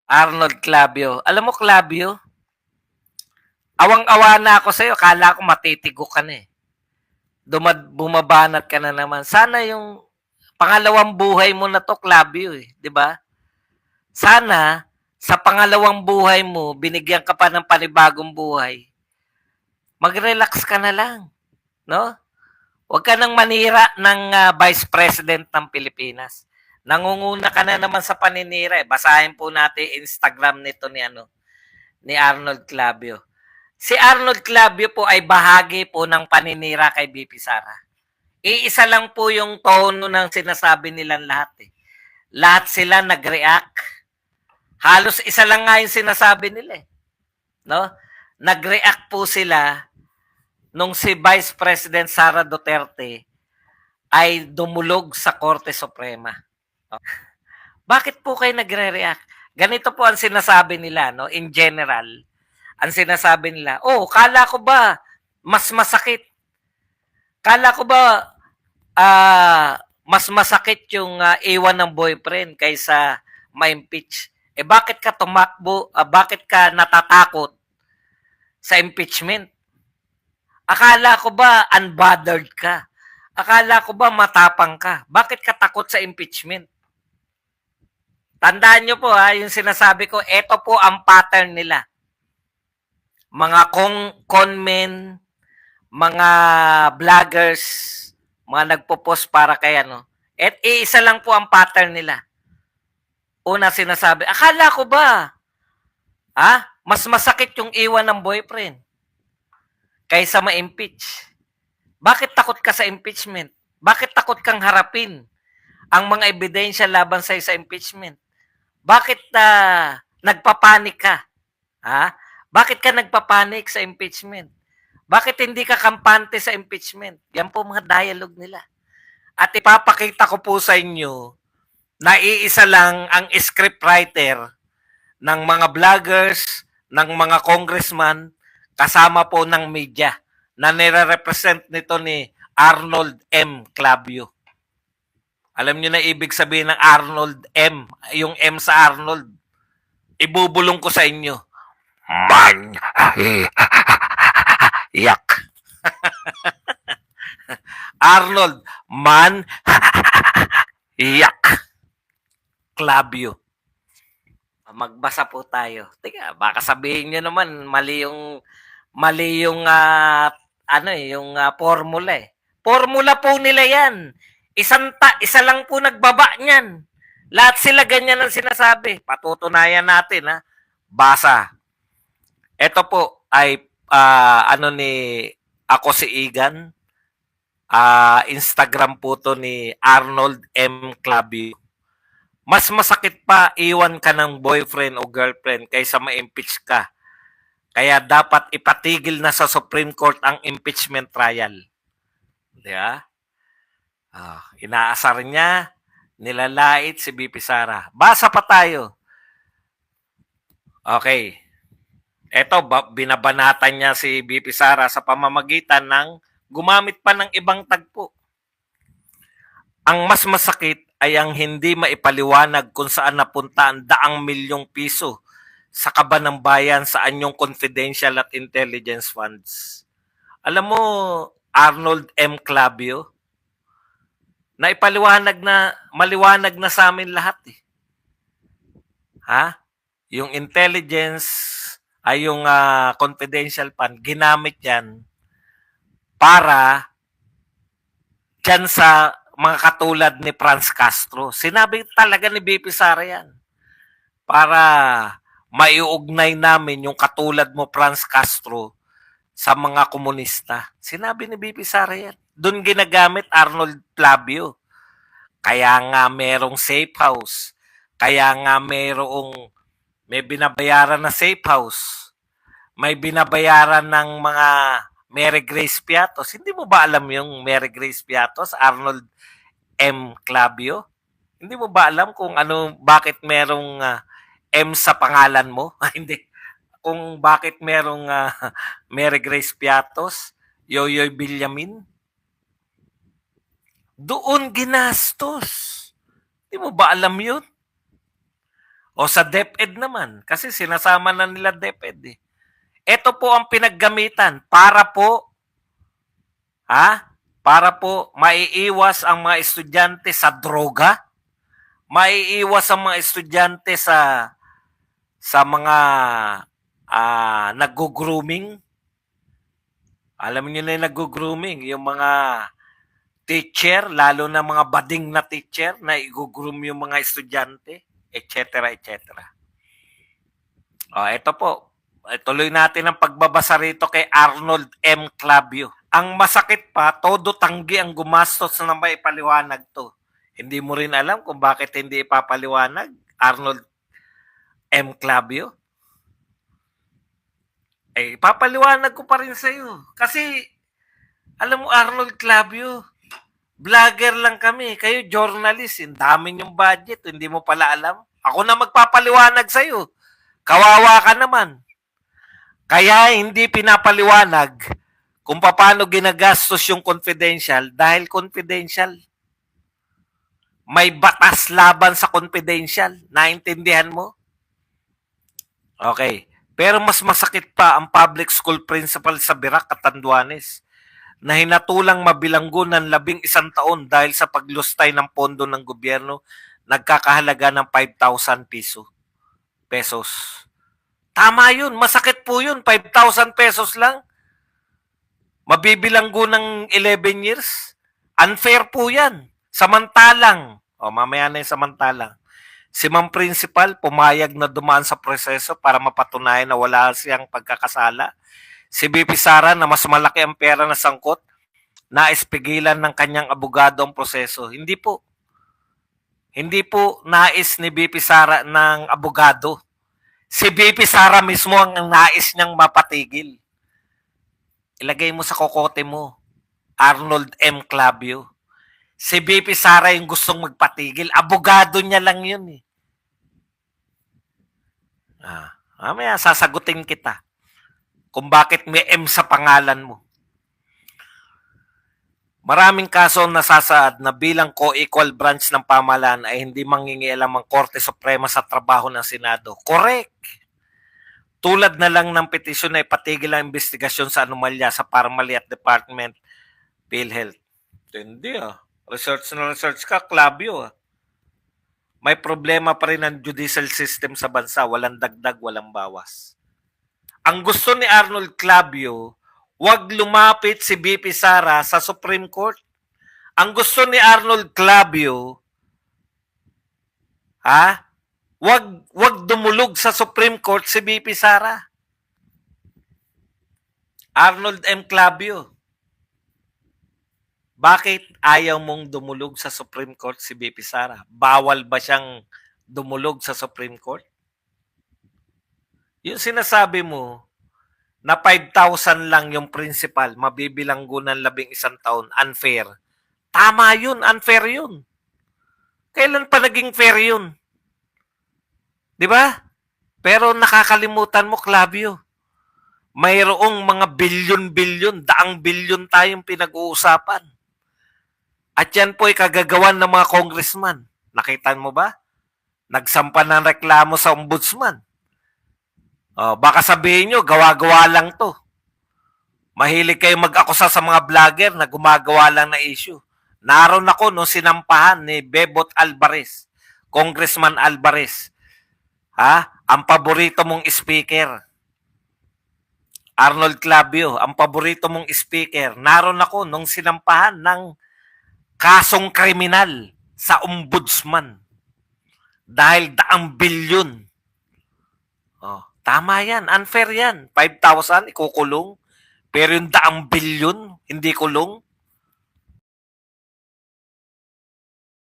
Arnold Clavio. Alam mo, Clavio, awang-awa na ako sa'yo. Kala ko matitigo ka na eh. Bumabanat ka na naman. Sana yung pangalawang buhay mo na to, Clavio eh. Di ba? Sana, sa pangalawang buhay mo, binigyan ka pa ng panibagong buhay. Mag-relax ka na lang. No? Huwag ka nang manira ng Vice President ng Pilipinas. Nangunguna ka na naman sa paninira eh. Basahin po natin Instagram nito ni Arnold Clavio. Si Arnold Clavio po ay bahagi po ng paninira kay BP Sara. Iisa lang po yung tono ng sinasabi nilang lahat eh. Lahat sila nag-react. Halos isa lang nga yung sinasabi nila eh. No? Nag-react po sila nung si Vice President Sara Duterte ay dumulog sa Korte Suprema. Bakit po kayo nagre-react? Ganito po ang sinasabi nila, no? In general, ang sinasabi nila, kala ko ba mas masakit? Kala ko ba mas masakit yung iwan ng boyfriend kaysa ma-impeach? Bakit ka tumakbo? Bakit ka natatakot sa impeachment? Akala ko ba unbothered ka? Akala ko ba matapang ka? Bakit ka takot sa impeachment? Tandaan nyo po yung sinasabi ko, ito po ang pattern nila. Mga conmen, mga vloggers, mga nagpo-post para kay At isa lang po ang pattern nila. Una sinasabi, akala ko ba, mas masakit yung iwan ng boyfriend kaysa ma-impeach. Bakit takot ka sa impeachment? Bakit takot kang harapin ang mga ebidensya laban sa impeachment? Bakit nagpapanik ka? Bakit ka nagpapanik sa impeachment? Bakit hindi ka kampante sa impeachment? Yan po mga dialogue nila. At ipapakita ko po sa inyo na iisa lang ang scriptwriter ng mga vloggers, ng mga congressman, kasama po ng media na nire-represent nito ni Arnold M. Clavio. Alam niyo na ibig sabihin ng Arnold M. Yung M sa Arnold. Ibubulong ko sa inyo. Man. Yak. Arnold. Man. Yak. Clavio. Magbasa po tayo. Teka, baka sabihin niyo naman mali yung formula eh. Formula po nila 'yan. Isa lang po nagbaba niyan. Lahat sila ganyan ang sinasabi. Patutunayan natin Basa. Ito po ay ako si Igan. Instagram po to ni Arnold M. Clavio. Mas masakit pa iwan ka ng boyfriend o girlfriend kaysa ma-impeach ka. Kaya dapat ipatigil na sa Supreme Court ang impeachment trial. Diba? Inaasar niya, nilalait si BP Sara. Basa pa tayo. Okay. Ito, binabanatan niya si BP Sara sa pamamagitan ng gumamit pa ng ibang tagpo. Ang mas masakit ay ang hindi maipaliwanag kung saan napunta ang daang milyong piso sa kaban ng bayan sa anyong confidential at intelligence funds. Alam mo, Arnold M. Clavio, maliwanag na sa amin lahat eh. Yung intelligence ay yung confidential fund, ginamit yan para dyan sa mga katulad ni Franz Castro. Sinabi talaga ni BP Sara yan. Para maiugnay namin yung katulad mo, Franz Castro, sa mga komunista. Sinabi ni BP Sara yan. Doon ginagamit Arnold Clavio. Kaya nga merong safe house. Kaya nga may binabayaran na safe house. May binabayaran ng mga Mary Grace Piatos. Hindi mo ba alam yung Mary Grace Piatos, Arnold M. Clavio? Hindi mo ba alam kung bakit merong M sa pangalan mo? Hindi. Kung bakit merong Mary Grace Piatos, Yoyoy Villamin? Doon ginastos. Hindi mo ba alam yun? O sa DepEd naman, kasi sinasama na nila DepEd eh. Ito po ang pinaggamitan para po, para po maiiwas ang mga estudyante sa droga, maiiwas ang mga estudyante sa mga nag-grooming. Alam niyo na yung nag-grooming, yung mga teacher, lalo na mga bading na teacher na i-groom yung mga estudyante, etc. etc. Ito po. Tuloy natin ang pagbabasa rito kay Arnold M. Clavio. Ang masakit pa, todo tanggi ang gumastos na may paliwanag to. Hindi mo rin alam kung bakit hindi ipapaliwanag, Arnold M. Clavio? Papaliwanag ko pa rin sa iyo. Kasi, alam mo, Arnold Clavio, vlogger lang kami. Kayo, journalist. Ang dami yung budget. Hindi mo pala alam. Ako na magpapaliwanag sa iyo. Kawawa ka naman. Kaya hindi pinapaliwanag kung paano ginagastos yung confidential dahil confidential. May batas laban sa confidential. Naintindihan mo? Okay. Pero mas masakit pa ang public school principal sa Birac, Catanduanes na hinatulang mabilanggo ng 11 taon dahil sa paglustay ng pondo ng gobyerno nagkakahalaga ng 5,000 pesos. Tama yun, masakit po yun, 5,000 pesos lang. Mabibilanggo ng 11 years. Unfair po yan. Samantalang, mamaya na yung samantalang, si Ma'am Principal pumayag na dumaan sa proseso para mapatunayan na wala siyang pagkakasala. Si BP Sara na mas malaki ang pera na sangkot, nais pigilan ng kanyang abogado ang proseso. Hindi po. Hindi po nais ni BP Sara ng abogado. Si BP Sara mismo ang nais niyang mapatigil. Ilagay mo sa kokote mo, Arnold M. Clavio. Si BP Sara yung gustong magpatigil. Abogado niya lang yun eh. Mamaya sasagutin kita kung bakit may M sa pangalan mo. Maraming kaso nasasaad na bilang co-equal branch ng pamahalaan ay hindi mangingialam ang Korte Suprema sa trabaho ng Senado. Correct. Tulad na lang ng petisyon na ipatigil ang investigasyon sa anomalya sa Parmali at Department PhilHealth. Hindi Research na research ka, Clavio May problema pa rin ang judicial system sa bansa. Walang dagdag, walang bawas. Ang gusto ni Arnold Clavio, wag lumapit si BP Sara sa Supreme Court. Ang gusto ni Arnold Clavio, wag dumulog sa Supreme Court si BP Sara. Arnold M. Clavio, bakit ayaw mong dumulog sa Supreme Court si BP Sara? Bawal ba siyang dumulog sa Supreme Court? Yung sinasabi mo, na 5,000 lang yung principal, mabibilanggo ng 11 taon, unfair. Tama yun, unfair yun. Kailan pa naging fair yun? Di ba? Pero nakakalimutan mo, Clavio, mayroong mga bilyon-bilyon, daang bilyon tayong pinag-uusapan. At yan po ay kagagawan ng mga congressman. Nakita mo ba? Nagsampa ng reklamo sa ombudsman. Baka sabihin nyo, gawa-gawa lang to. Mahilig kayo mag-akusa sa mga vlogger na gumagawa lang na issue. Naroon ako nung sinampahan ni Bebot Alvarez, Congressman Alvarez. Ang paborito mong speaker. Arnold Clavio, ang paborito mong speaker. Naroon ako nung sinampahan ng kasong kriminal sa ombudsman. Dahil daang bilyon. Tama yan. Unfair yan. 5,000, ikukulong. Pero yung daang bilyon, hindi kulong.